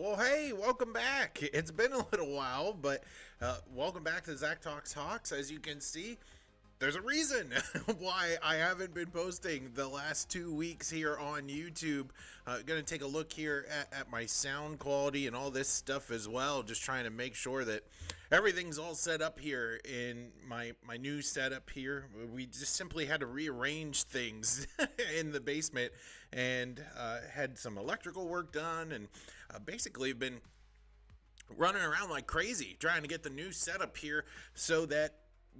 Well, hey, welcome back. It's been a little while, but welcome back to Zach Talks Hawks. As you can see, there's a reason why I haven't been posting the last 2 weeks here on YouTube. Gonna take a look here at my sound quality and all this stuff as well. Just trying to make sure that everything's all set up here in my new setup here. We just simply had to rearrange things in the basement and had some electrical work done and basically been running around like crazy trying to get the new setup here so that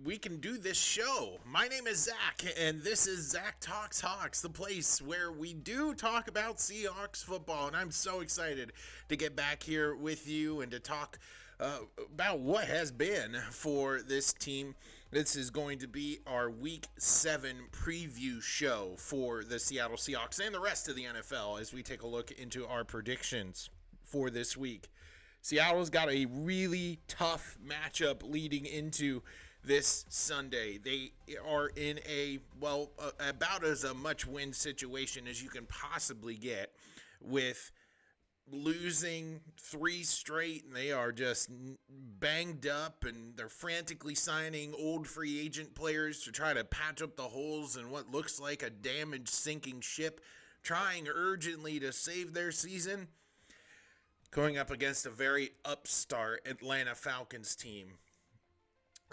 we can do this show. My name is Zach, and this is Zach Talks Hawks, the place where we do talk about Seahawks football, and I'm so excited to get back here with you and to talk about what has been for this team. This is going to be our Week 7 preview show for the Seattle Seahawks and the rest of the NFL as we take a look into our predictions for this week. Seattle's got a really tough matchup leading into this Sunday. They are in about as a much-win situation as you can possibly get with losing 3 straight, and they are just banged up, and they're frantically signing old free agent players to try to patch up the holes in what looks like a damaged sinking ship, trying urgently to save their season, going up against a very upstart Atlanta Falcons team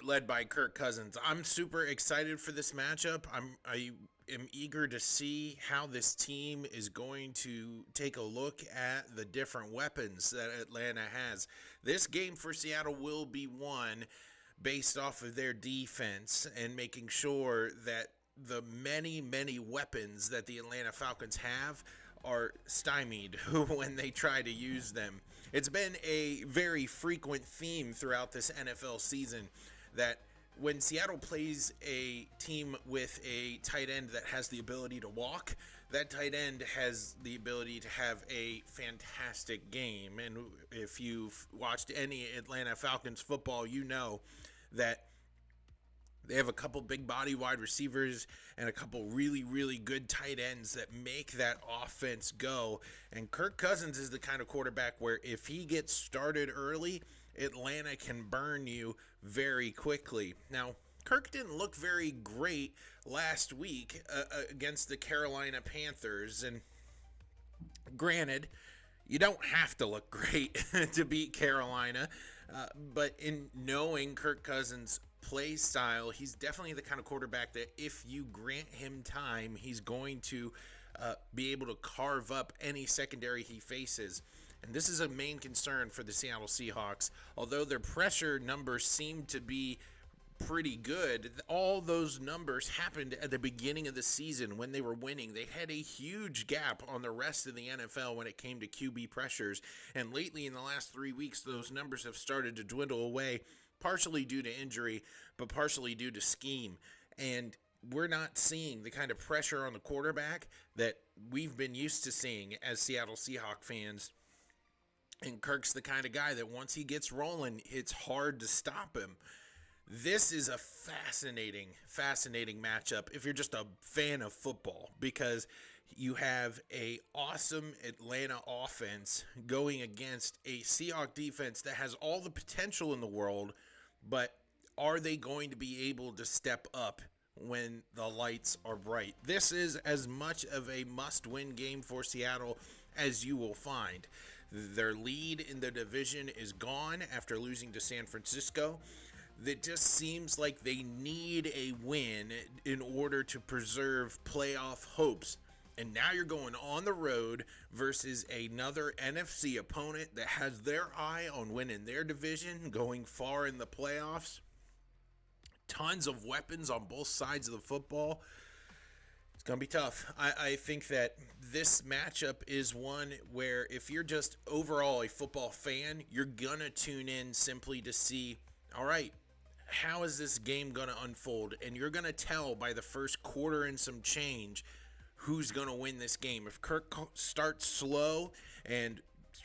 led by Kirk Cousins. I'm super excited for this matchup. I am eager to see how this team is going to take a look at the different weapons that Atlanta has. This game for Seattle will be won based off of their defense and making sure that the many weapons that the Atlanta Falcons have are stymied when they try to use them. It's been a very frequent theme throughout this NFL season that when Seattle plays a team with a tight end that has the ability to walk, that tight end has the ability to have a fantastic game. And if you've watched any Atlanta Falcons football, you know that they have a couple big body wide receivers and a couple really good tight ends that make that offense go. And Kirk Cousins is the kind of quarterback where if he gets started early, Atlanta can burn you very quickly. Now, Kirk didn't look very great last week against the Carolina Panthers. And granted, you don't have to look great to beat Carolina, but in knowing Kirk Cousins' play style, he's definitely the kind of quarterback that if you grant him time, he's going to be able to carve up any secondary he faces. And this is a main concern for the Seattle Seahawks. Although their pressure numbers seem to be pretty good, all those numbers happened at the beginning of the season when they were winning. They had a huge gap on the rest of the NFL when it came to QB pressures. And lately in the last 3 weeks, those numbers have started to dwindle away, partially due to injury, but partially due to scheme. And we're not seeing the kind of pressure on the quarterback that we've been used to seeing as Seattle Seahawks fans. And Kirk's the kind of guy that once he gets rolling, it's hard to stop him. This is a fascinating matchup if you're just a fan of football, because you have a awesome Atlanta offense going against a Seahawks defense that has all the potential in the world, but are they going to be able to step up when the lights are bright? This is as much of a must-win game for Seattle as you will find. Their lead in the division is gone after losing to San Francisco. It just seems like they need a win in order to preserve playoff hopes. And now you're going on the road versus another NFC opponent that has their eye on winning their division, going far in the playoffs. Tons of weapons on both sides of the football. It's going to be tough. I think that this matchup is one where if you're just overall a football fan, you're going to tune in simply to see, all right, how is this game going to unfold? And you're going to tell by the first quarter and some change who's going to win this game. If Kirk starts slow and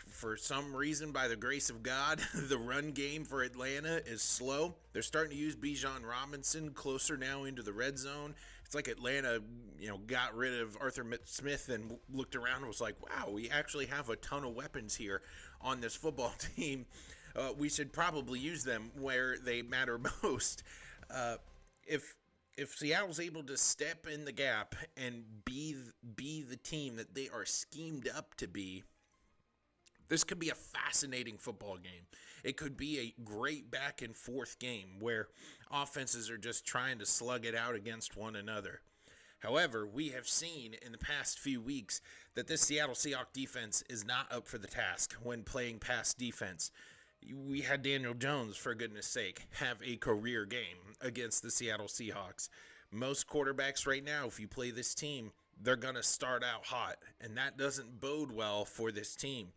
for some reason, by the grace of God, the run game for Atlanta is slow. They're starting to use Bijan Robinson closer now into the red zone, It's like Atlanta, got rid of Arthur Smith and looked around and was like, wow, we actually have a ton of weapons here on this football team. We should probably use them where they matter most. If Seattle's able to step in the gap and be the team that they are schemed up to be, this could be a fascinating football game. It could be a great back and forth game where offenses are just trying to slug it out against one another. However, we have seen in the past few weeks that this Seattle Seahawks defense is not up for the task when playing pass defense. We had Daniel Jones, for goodness sake, have a career game against the Seattle Seahawks. Most quarterbacks right now, if you play this team, they're going to start out hot, and that doesn't bode well for this team.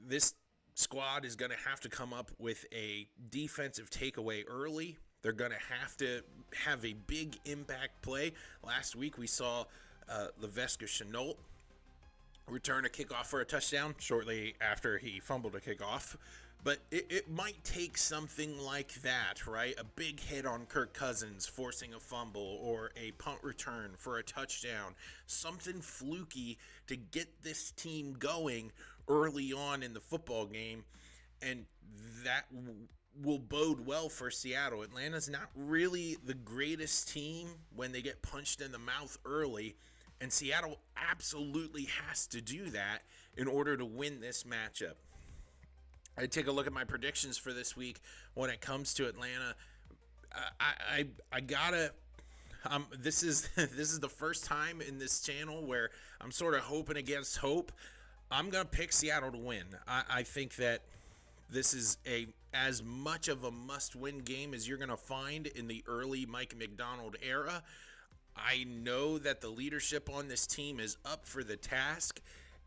This squad is going to have to come up with a defensive takeaway early. They're going to have a big impact play. Last week we saw Laviska Shenault return a kickoff for a touchdown shortly after he fumbled a kickoff. But it might take something like that, right? A big hit on Kirk Cousins forcing a fumble or a punt return for a touchdown. Something fluky to get this team going early on in the football game. And that will bode well for Seattle. Atlanta's not really the greatest team when they get punched in the mouth early. And Seattle absolutely has to do that in order to win this matchup. I take a look at my predictions for this week when it comes to Atlanta. I gotta. This is the first time in this channel where I'm sort of hoping against hope. I'm gonna pick Seattle to win. I think that this is as much of a must-win game as you're gonna find in the early Mike McDonald era. I know that the leadership on this team is up for the task,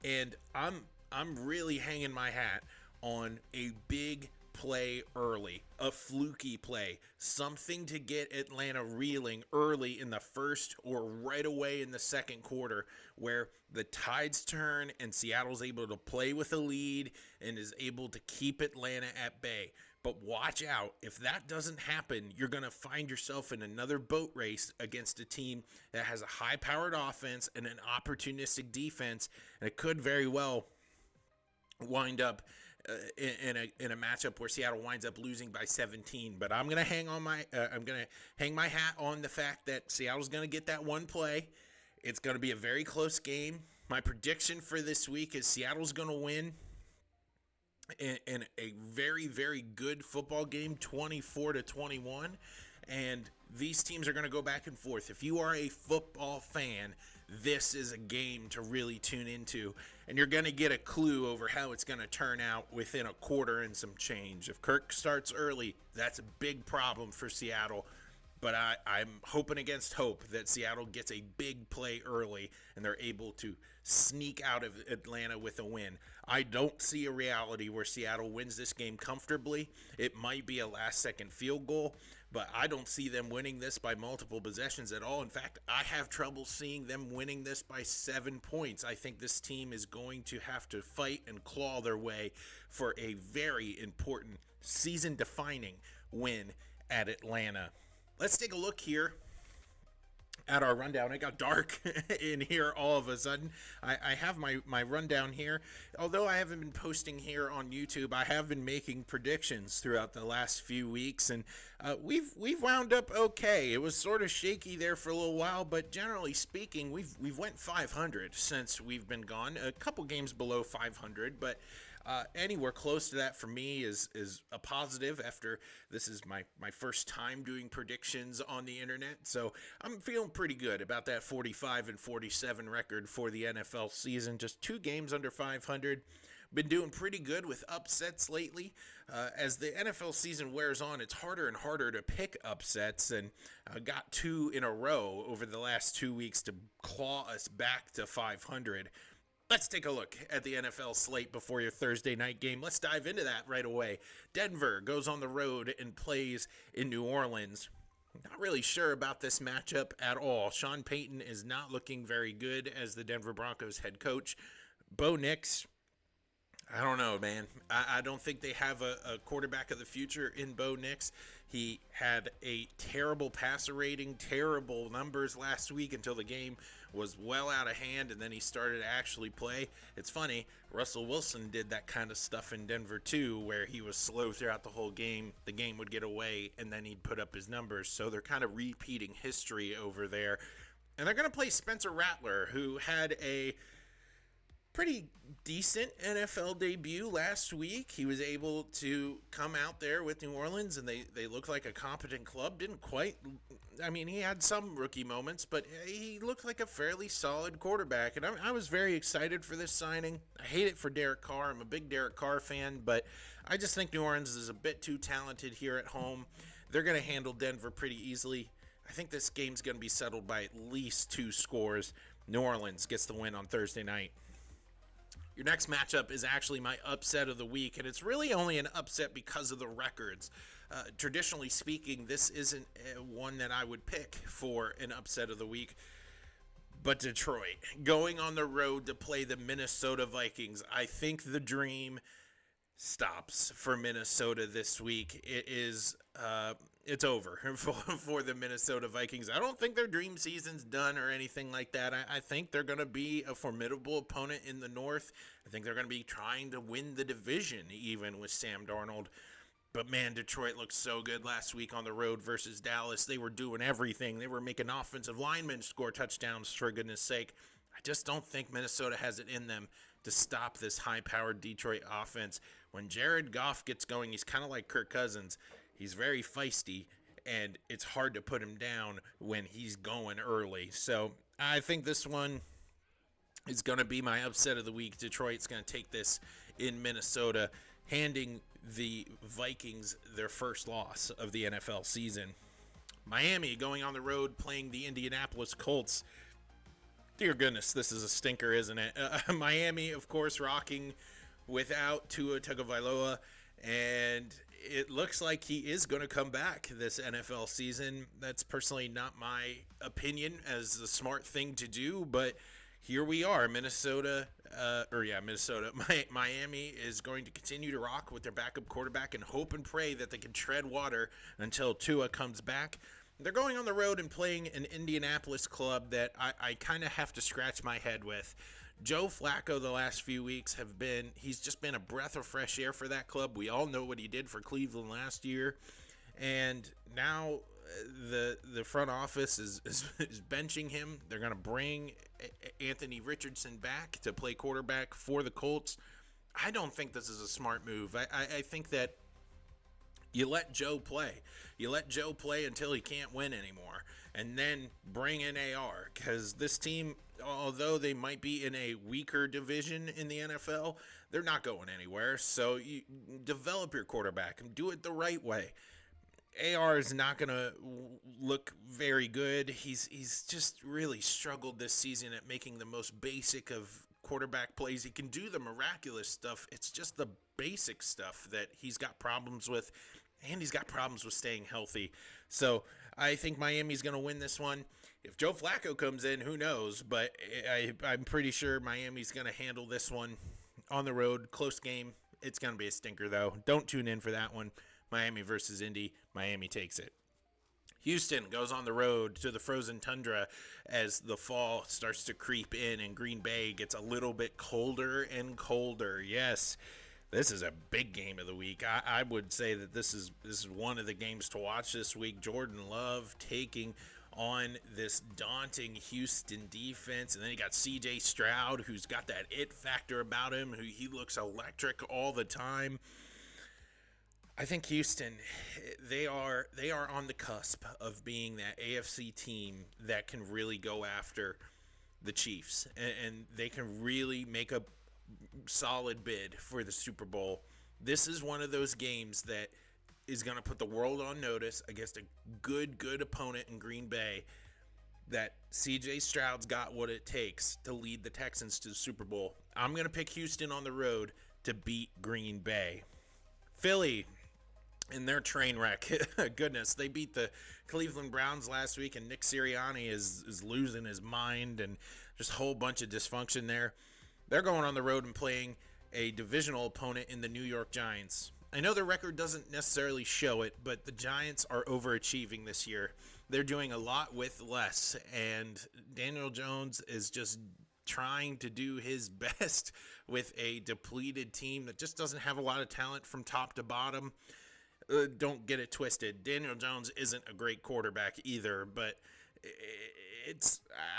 and I'm really hanging my hat on a big play early, a fluky play, something to get Atlanta reeling early in the first or right away in the second quarter, where the tides turn and Seattle's able to play with a lead and is able to keep Atlanta at bay. But watch out, if that doesn't happen, you're going to find yourself in another boat race against a team that has a high-powered offense and an opportunistic defense, and it could very well wind up in a matchup where Seattle winds up losing by 17. But I'm gonna hang my hat on the fact that Seattle's gonna get that one play. It's gonna be a very close game. My prediction for this week is Seattle's gonna win in a very, very good football game, 24-21. And these teams are going to go back and forth. If you are a football fan, this is a game to really tune into. And you're going to get a clue over how it's going to turn out within a quarter and some change. If Kirk starts early, that's a big problem for Seattle. But I'm hoping against hope that Seattle gets a big play early and they're able to sneak out of Atlanta with a win. I don't see a reality where Seattle wins this game comfortably. It might be a last-second field goal, but I don't see them winning this by multiple possessions at all. In fact, I have trouble seeing them winning this by 7 points. I think this team is going to have to fight and claw their way for a very important season-defining win at Atlanta. Let's take a look here at our rundown. It got dark in here all of a sudden. I have my rundown here. Although I haven't been posting here on YouTube, I have been making predictions throughout the last few weeks, and we've wound up okay. It was sort of shaky there for a little while, but generally speaking, we've went 500 since we've been gone. A couple games below 500, but anywhere close to that for me is a positive, after this is my first time doing predictions on the internet. So I'm feeling pretty good about that 45-47 record for the NFL season. Just 2 games under 500. Been doing pretty good with upsets lately. As the NFL season wears on, it's harder and harder to pick upsets, and got 2 in a row over the last 2 weeks to claw us back to 500. Let's take a look at the NFL slate before your Thursday night game. Let's dive into that right away. Denver goes on the road and plays in New Orleans. Not really sure about this matchup at all. Sean Payton is not looking very good as the Denver Broncos head coach. Bo Nix I don't know, man. I don't think they have a quarterback of the future in Bo Nix. He had a terrible passer rating, terrible numbers last week until the game was well out of hand, and then he started to actually play. It's funny, Russell Wilson did that kind of stuff in Denver too, where he was slow throughout the whole game. The game would get away, and then he'd put up his numbers. So they're kind of repeating history over there. And they're going to play Spencer Rattler, who had a pretty decent NFL debut last week. He was able to come out there with New Orleans, and they looked like a competent club. Didn't quite, I mean, he had some rookie moments, but he looked like a fairly solid quarterback, and I was very excited for this signing. I hate it for Derek Carr. I'm a big Derek Carr fan, but I just think New Orleans is a bit too talented here at home. They're going to handle Denver pretty easily. I think this game's going to be settled by at least 2 scores. New Orleans gets the win on Thursday night. Your next matchup is actually my upset of the week, and it's really only an upset because of the records. Traditionally speaking, this isn't one that I would pick for an upset of the week. But Detroit, going on the road to play the Minnesota Vikings, I think the dream stops for Minnesota this week. It's over for the Minnesota Vikings. I don't think their dream season's done or anything like that. I think they're going to be a formidable opponent in the North. I think they're going to be trying to win the division even with Sam Darnold. But man, Detroit looked so good last week on the road versus Dallas. They were doing everything. They were making offensive linemen score touchdowns, for goodness sake. I just don't think Minnesota has it in them to stop this high-powered Detroit offense. When Jared Goff gets going, he's kind of like Kirk Cousins. He's very feisty, and it's hard to put him down when he's going early. So I think this one is going to be my upset of the week. Detroit's going to take this in Minnesota, handing the Vikings their first loss of the NFL season. Miami going on the road playing the Indianapolis Colts. Dear goodness, this is a stinker, isn't it? Miami, of course, rocking without Tua Tagovailoa, and it looks like he is going to come back this NFL season. That's personally not my opinion as the smart thing to do, but here we are. Minnesota. Miami is going to continue to rock with their backup quarterback and hope and pray that they can tread water until Tua comes back. They're going on the road and playing an Indianapolis club that I kind of have to scratch my head with. Joe Flacco the last few weeks he's just been a breath of fresh air for that club. We all know what he did for Cleveland last year. And now the front office is benching him. They're going to bring Anthony Richardson back to play quarterback for the Colts. I don't think this is a smart move. I think that you let Joe play. You let Joe play until he can't win anymore. And then bring in AR. Because this team, although they might be in a weaker division in the NFL, they're not going anywhere. So you develop your quarterback and do it the right way. AR is not going to look very good. He's just really struggled this season at making the most basic of quarterback plays. He can do the miraculous stuff. It's just the basic stuff that he's got problems with, and he's got problems with staying healthy. So I think Miami's going to win this one. If Joe Flacco comes in, who knows? But I'm pretty sure Miami's going to handle this one on the road. Close game. It's going to be a stinker, though. Don't tune in for that one. Miami versus Indy. Miami takes it. Houston goes on the road to the frozen tundra as the fall starts to creep in and Green Bay gets a little bit colder and colder. Yes, this is a big game of the week. I would say that this is one of the games to watch this week. Jordan Love taking on this daunting Houston defense. And then you got C.J. Stroud, who's got that it factor about him, he looks electric all the time. I think Houston, they are on the cusp of being that AFC team that can really go after the Chiefs, and they can really make a solid bid for the Super Bowl. This is one of those games that is going to put the world on notice against a good opponent in Green Bay, that C.J. Stroud's got what it takes to lead the Texans to the Super Bowl. I'm going to pick Houston on the road to beat Green Bay. Philly, in their train wreck. Goodness, they beat the Cleveland Browns last week, and Nick Sirianni is losing his mind, and just a whole bunch of dysfunction there. They're going on the road and playing a divisional opponent in the New York Giants. I know their record doesn't necessarily show it, but the Giants are overachieving this year. They're doing a lot with less, and Daniel Jones is just trying to do his best with a depleted team that just doesn't have a lot of talent from top to bottom. Don't get it twisted. Daniel Jones isn't a great quarterback either, but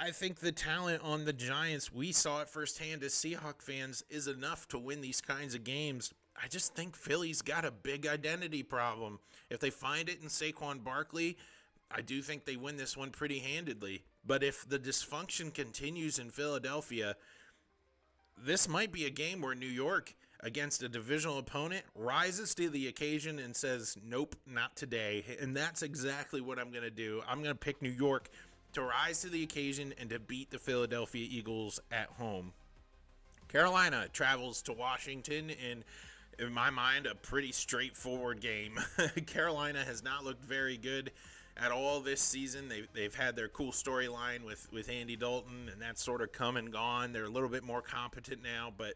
I think the talent on the Giants, we saw it firsthand as Seahawks fans, is enough to win these kinds of games. I just think Philly's got a big identity problem. If they find it in Saquon Barkley, I do think they win this one pretty handedly. But if the dysfunction continues in Philadelphia, this might be a game where New York, against a divisional opponent, rises to the occasion and says, nope, not today. And that's exactly what I'm going to do. I'm going to pick New York to rise to the occasion and to beat the Philadelphia Eagles at home. Carolina travels to Washington in my mind, a pretty straightforward game. Carolina has not looked very good at all this season. They've had their cool storyline with Andy Dalton, and that's sort of come and gone. They're a little bit more competent now, but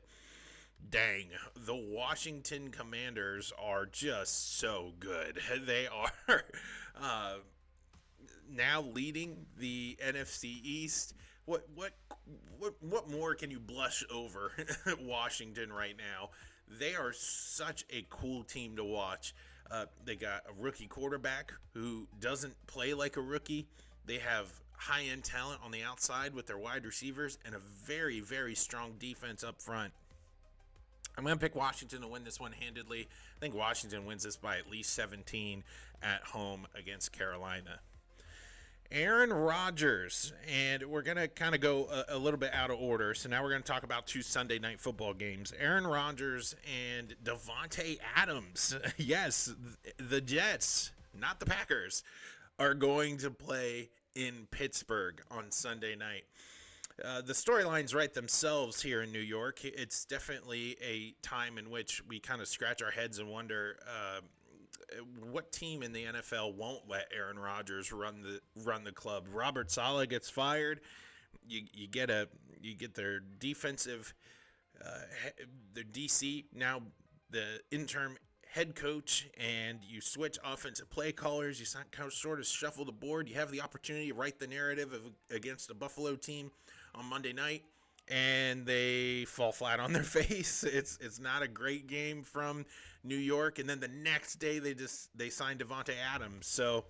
dang, the Washington Commanders are just so good. They are now leading the NFC East. What more can you blush over Washington right now? They are such a cool team to watch. They got a rookie quarterback who doesn't play like a rookie. They have high-end talent on the outside with their wide receivers and a very, very strong defense up front. I'm going to pick Washington to win this one handedly. I think Washington wins this by at least 17 at home against Carolina. Aaron Rodgers, and we're going to kind of go a little bit out of order. So now we're going to talk about two Sunday night football games. Aaron Rodgers and Davante Adams, yes, the Jets, not the Packers, are going to play in Pittsburgh on Sunday night. The storylines write themselves here in New York. It's definitely a time in which we kind of scratch our heads and wonder what team in the NFL won't let Aaron Rodgers run the club. Robert Saleh gets fired. You get their defensive, their DC, now the interim head coach, and you switch offensive play callers. You kind of sort of shuffle the board. You have the opportunity to write the narrative against a Buffalo team on Monday night, and they fall flat on their face. It's not a great game from New York, and then the next day they sign Davante Adams. So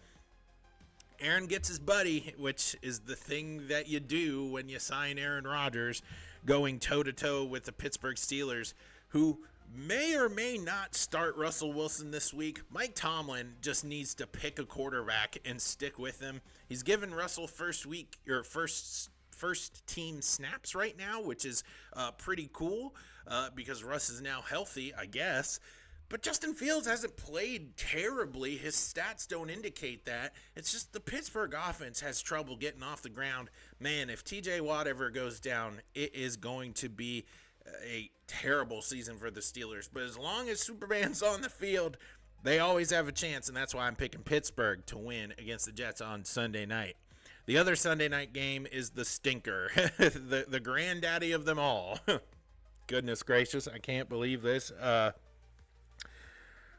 Aaron gets his buddy, which is the thing that you do when you sign Aaron Rodgers, going toe-to-toe with the Pittsburgh Steelers, who may or may not start Russell Wilson this week. Mike Tomlin just needs to pick a quarterback and stick with him. He's given Russell first team snaps right now, which is pretty cool because Russ is now healthy, I guess. But Justin Fields hasn't played terribly. His stats don't indicate that. It's just the Pittsburgh offense has trouble getting off the ground. Man, if TJ Watt ever goes down, it is going to be a terrible season for the Steelers. But as long as Superman's on the field, they always have a chance, and that's why I'm picking Pittsburgh to win against the Jets on Sunday night. The other Sunday night game is the stinker, the granddaddy of them all. Goodness gracious, I can't believe this.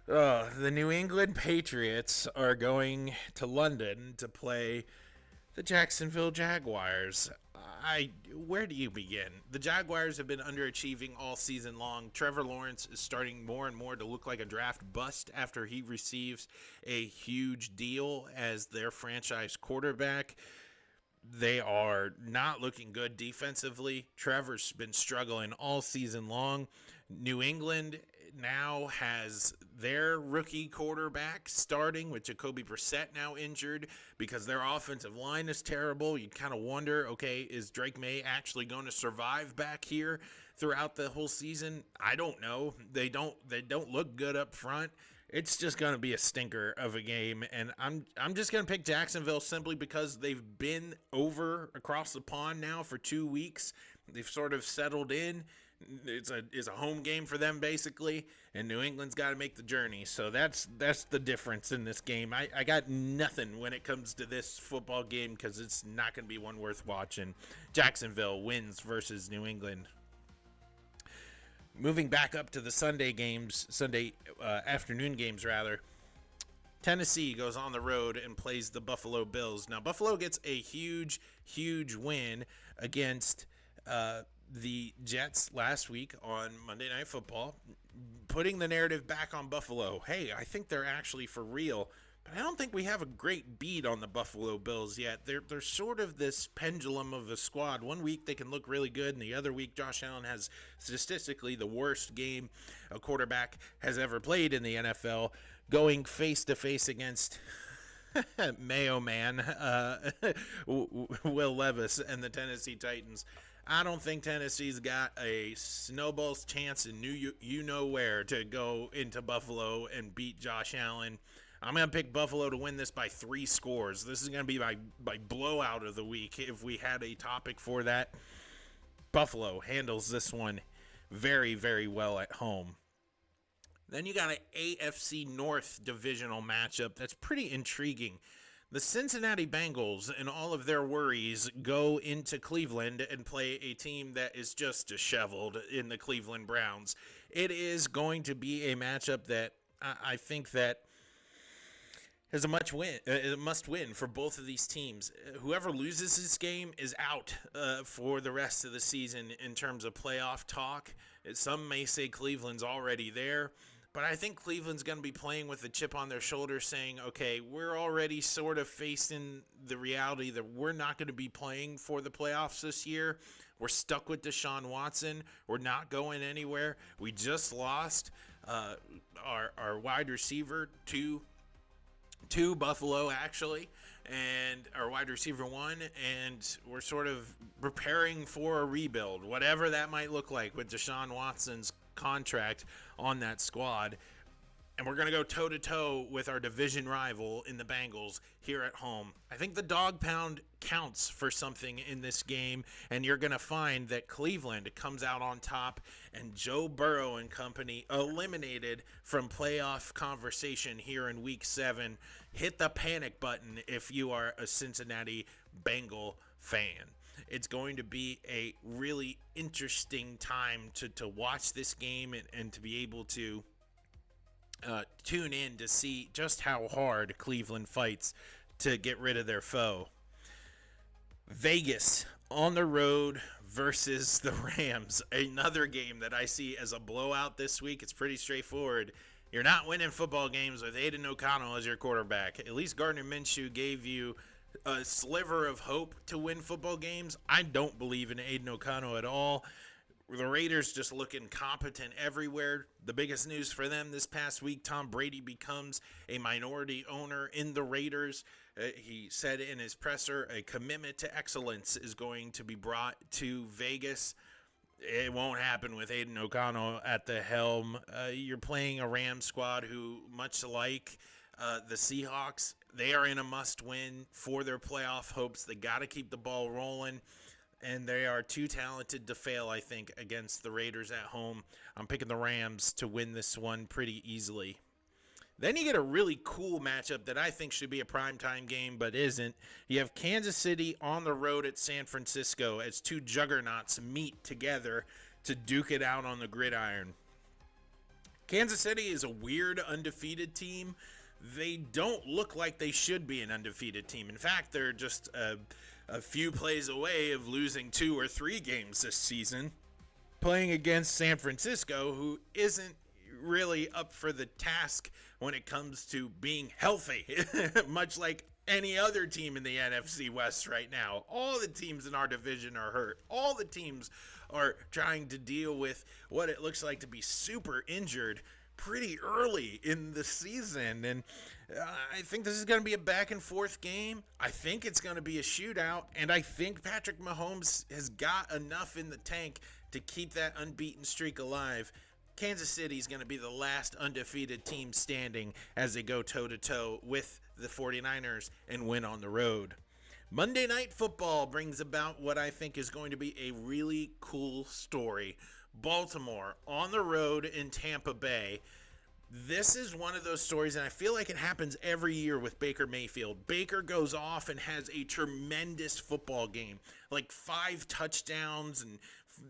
The New England Patriots are going to London to play the Jacksonville Jaguars. Where do you begin? The Jaguars have been underachieving all season long. Trevor Lawrence is starting more and more to look like a draft bust after he receives a huge deal as their franchise quarterback. They are not looking good defensively. Trevor's been struggling all season long. New England now has their rookie quarterback starting with Jacoby Brissett now injured because their offensive line is terrible. You kind of wonder, okay, is Drake May actually going to survive back here throughout the whole season? I don't know. They don't look good up front. It's just going to be a stinker of a game, and I'm just going to pick Jacksonville simply because they've been over across the pond now for 2 weeks. They've sort of settled in. It's a home game for them basically, and New England's got to make the journey. So that's the difference in this game. I got nothing when it comes to this football game because it's not going to be one worth watching. Jacksonville wins versus New England. Moving back up to the Sunday afternoon games rather. Tennessee goes on the road and plays the Buffalo Bills. Now, Buffalo gets a huge, huge win against the Jets last week on Monday Night Football, putting the narrative back on Buffalo. Hey, I think they're actually for real. But I don't think we have a great beat on the Buffalo Bills yet. They're sort of this pendulum of a squad. One week they can look really good, and the other week Josh Allen has statistically the worst game a quarterback has ever played in the NFL, going face-to-face against Mayo Man, Will Levis, and the Tennessee Titans. I don't think Tennessee's got a snowball's chance in you-know-where to go into Buffalo and beat Josh Allen. I'm going to pick Buffalo to win this by 3 scores. This is going to be my blowout of the week if we had a topic for that. Buffalo handles this one very, very well at home. Then you got an AFC North divisional matchup that's pretty intriguing. The Cincinnati Bengals and all of their worries go into Cleveland and play a team that is just disheveled in the Cleveland Browns. It is going to be a matchup that I think that is a must win for both of these teams. Whoever loses this game is out for the rest of the season in terms of playoff talk. Some may say Cleveland's already there, but I think Cleveland's going to be playing with a chip on their shoulder saying, okay, we're already sort of facing the reality that we're not going to be playing for the playoffs this year. We're stuck with Deshaun Watson. We're not going anywhere. We just lost our wide receiver to Buffalo, actually, and our wide receiver 1, and we're sort of preparing for a rebuild, whatever that might look like with Deshaun Watson's contract on that squad. And we're going to go toe-to-toe with our division rival in the Bengals here at home. I think the dog pound counts for something in this game, and you're going to find that Cleveland comes out on top and Joe Burrow and company eliminated from playoff conversation here in Week 7. Hit the panic button if you are a Cincinnati Bengal fan. It's going to be a really interesting time to watch this game and to be able to tune in to see just how hard Cleveland fights to get rid of their foe. Vegas on the road versus the Rams. Another game that I see as a blowout this week. It's pretty straightforward. You're not winning football games with Aiden O'Connell as your quarterback. At least Gardner Minshew gave you a sliver of hope to win football games. I don't believe in Aiden O'Connell at all. The Raiders just look incompetent everywhere. The biggest news for them this past week, Tom Brady becomes a minority owner in the Raiders. He said in his presser, a commitment to excellence is going to be brought to Vegas. It won't happen with Aiden O'Connell at the helm. You're playing a Rams squad who, much like the Seahawks, they are in a must-win for their playoff hopes. They got to keep the ball rolling. And they are too talented to fail, I think, against the Raiders at home. I'm picking the Rams to win this one pretty easily. Then you get a really cool matchup that I think should be a primetime game, but isn't. You have Kansas City on the road at San Francisco as two juggernauts meet together to duke it out on the gridiron. Kansas City is a weird undefeated team. They don't look like they should be an undefeated team. In fact, they're just a few plays away of losing 2 or 3 games this season, playing against San Francisco, who isn't really up for the task when it comes to being healthy, much like any other team in the NFC West right now. All the teams in our division are hurt. All the teams are trying to deal with what it looks like to be super injured pretty early in the season, and I think this is going to be a back and forth game. I think it's going to be a shootout, and I think Patrick Mahomes has got enough in the tank to keep that unbeaten streak alive. Kansas City is going to be the last undefeated team standing as they go toe-to-toe with the 49ers and win on the road. Monday Night Football brings about what I think is going to be a really cool story. Baltimore on the road in Tampa Bay. This is one of those stories, and I feel like it happens every year with Baker Mayfield. Baker goes off and has a tremendous football game, like 5 touchdowns and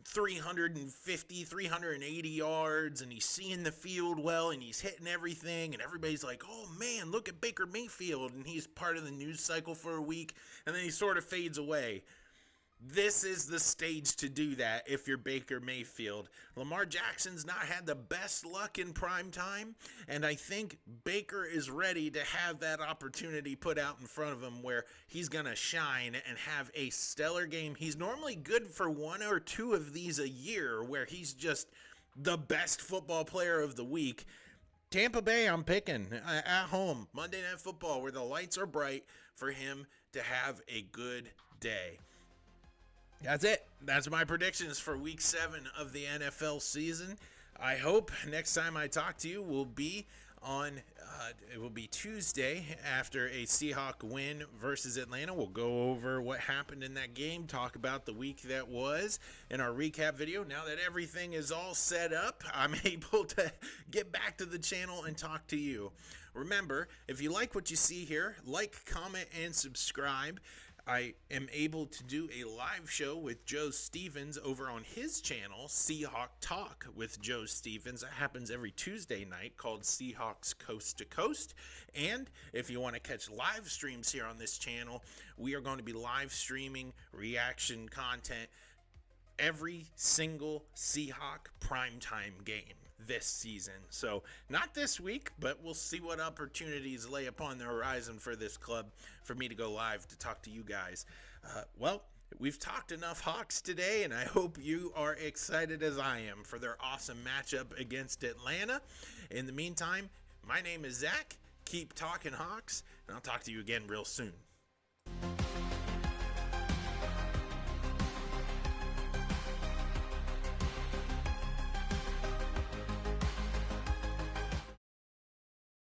350, 380 yards, and he's seeing the field well, and he's hitting everything, and everybody's like, oh man, look at Baker Mayfield, and he's part of the news cycle for a week, and then he sort of fades away. This is the stage to do that if you're Baker Mayfield. Lamar Jackson's not had the best luck in prime time, and I think Baker is ready to have that opportunity put out in front of him where he's going to shine and have a stellar game. He's normally good for one or two of these a year where he's just the best football player of the week. Tampa Bay, I'm picking at home, Monday Night Football, where the lights are bright, for him to have a good day. That's it. That's my predictions for week 7 of the NFL season. I hope next time I talk to you will be on, it will be Tuesday after a Seahawks win versus Atlanta. We'll go over what happened in that game, talk about the week that was in our recap video. Now that everything is all set up, I'm able to get back to the channel and talk to you. Remember, if you like what you see here, like, comment, and subscribe. I am able to do a live show with Joe Stevens over on his channel, Seahawks Talk with Joe Stevens. That happens every Tuesday night, called Seahawks Coast to Coast. And if you want to catch live streams here on this channel, we are going to be live streaming reaction content every single Seahawks primetime game this season. So not this week, but we'll see what opportunities lay upon the horizon for this club for me to go live to talk to you guys. Well, we've talked enough Hawks today, and I hope you are excited as I am for their awesome matchup against Atlanta. In the meantime, my name is Zach. Keep talking Hawks, and I'll talk to you again real soon.